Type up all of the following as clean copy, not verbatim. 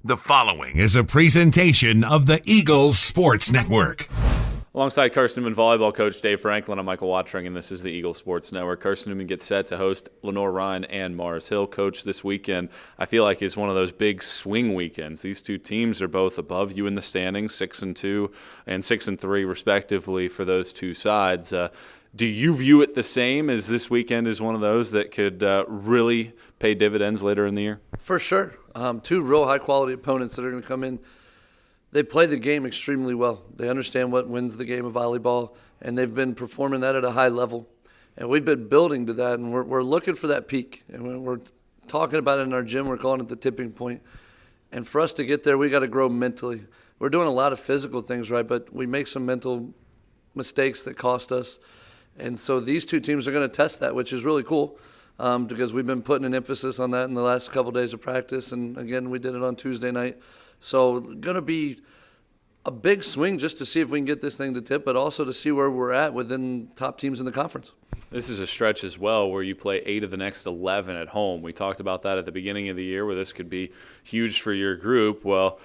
The following is a presentation of the Eagles Sports Network. Alongside Carson-Newman volleyball coach Dave Franklin, I'm Michael Watring, and this is the Eagles Sports Network. Carson-Newman gets set to host Lenoir-Rhyne and Mars Hill. Coach, this weekend I feel like is one of those big swing weekends. These two teams are both above you in the standings, 6-2 and 6-3 respectively for those two sides. Do you view it the same as this weekend is one of those that could really pay dividends later in the year? For sure. Two real high-quality opponents that are going to come in. They play the game extremely well. They understand what wins the game of volleyball, and they've been performing that at a high level. And we've been building to that, and we're looking for that peak. And when we're talking about it in our gym, we're calling it the tipping point. And for us to get there, we got to grow mentally. We're doing a lot of physical things, right, but we make some mental mistakes that cost us. And so these two teams are going to test that, which is really cool because we've been putting an emphasis on that in the last couple of days of practice. And, again, we did it on Tuesday night. So going to be a big swing just to see if we can get this thing to tip, but also to see where we're at within top teams in the conference. This is a stretch as well where you play 8 of the next 11 at home. We talked about that at the beginning of the year where this could be huge for your group. Well,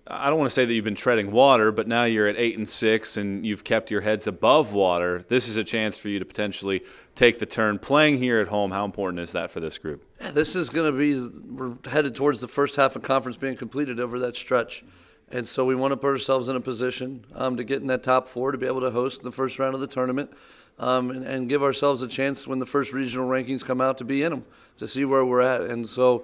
I don't want to say that you've been treading water, but now you're at 8-6 and you've kept your heads above water. This is a chance for you to potentially take the turn playing here at home. How important is that for this group? Yeah, this is going to be – we're headed towards the first half of conference being completed over that stretch. And so we want to put ourselves in a position to get in that top 4 to be able to host the first round of the tournament and give ourselves a chance when the first regional rankings come out to be in them, to see where we're at. And so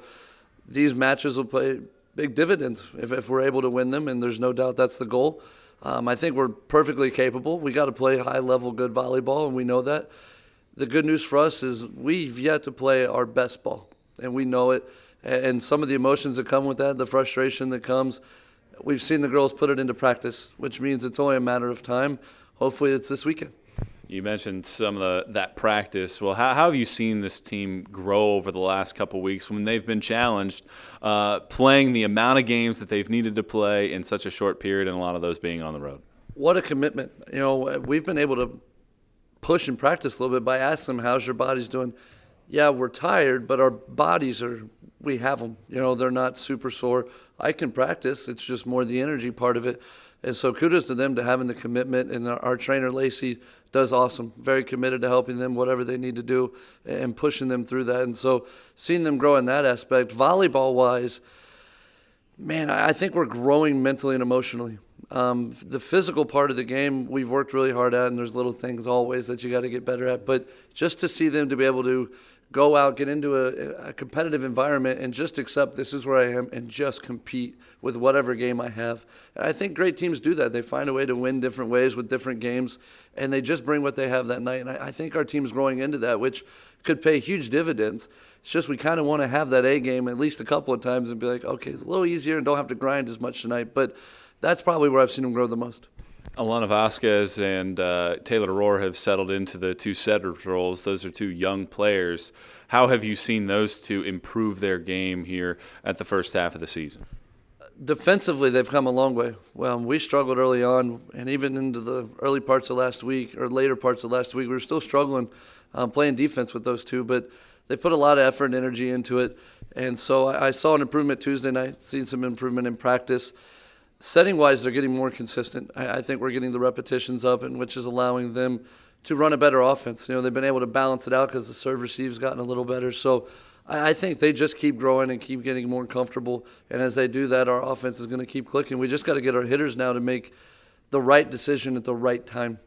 these matches will play – big dividends if we're able to win them, and there's no doubt that's the goal. I think we're perfectly capable. We got to play high-level good volleyball, and we know that. The good news for us is we've yet to play our best ball, and we know it. And some of the emotions that come with that, the frustration that comes, we've seen the girls put it into practice, which means it's only a matter of time. Hopefully it's this weekend. You mentioned some of that practice. Well, how have you seen this team grow over the last couple of weeks when they've been challenged playing the amount of games that they've needed to play in such a short period and a lot of those being on the road? What a commitment. You know, we've been able to push and practice a little bit by asking them, how's your body's doing? Yeah, we're tired, but our bodies we have them. You know, they're not super sore. I can practice. It's just more the energy part of it. And so kudos to them to having the commitment. And our trainer, Lacey, does awesome. Very committed to helping them, whatever they need to do, and pushing them through that. And so seeing them grow in that aspect, volleyball-wise, man, I think we're growing mentally and emotionally. The physical part of the game we've worked really hard at, and there's little things always that you got to get better at. But just to see them to be able to go out, get into a competitive environment and just accept this is where I am and just compete with whatever game I have. And I think great teams do that. They find a way to win different ways with different games, and they just bring what they have that night. And I think our team's growing into that, which could pay huge dividends. It's just we kind of want to have that A game at least a couple of times and be like, okay, it's a little easier and don't have to grind as much tonight. But that's probably where I've seen them grow the most. Alana Vasquez and Taylor Rohr have settled into the two setter roles. Those are two young players. How have you seen those two improve their game here at the first half of the season? Defensively, they've come a long way. Well, we struggled early on, and even into the early parts of last week or later parts of last week, we were still struggling playing defense with those two, but they put a lot of effort and energy into it. And so I saw an improvement Tuesday night, seen some improvement in practice. Setting-wise, they're getting more consistent. I think we're getting the repetitions up, and which is allowing them to run a better offense. You know, they've been able to balance it out because the serve receive's gotten a little better. So I think they just keep growing and keep getting more comfortable. And as they do that, our offense is going to keep clicking. We just got to get our hitters now to make the right decision at the right time.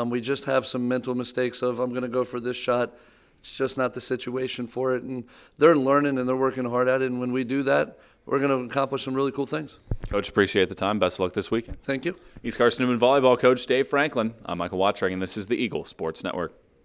We just have some mental mistakes of I'm going to go for this shot. It's just not the situation for it. And they're learning and they're working hard at it. And when we do that, we're going to accomplish some really cool things. Coach, appreciate the time. Best of luck this weekend. Thank you. He's Carson-Newman volleyball coach Dave Franklin. I'm Michael Watring, and this is the Eagle Sports Network.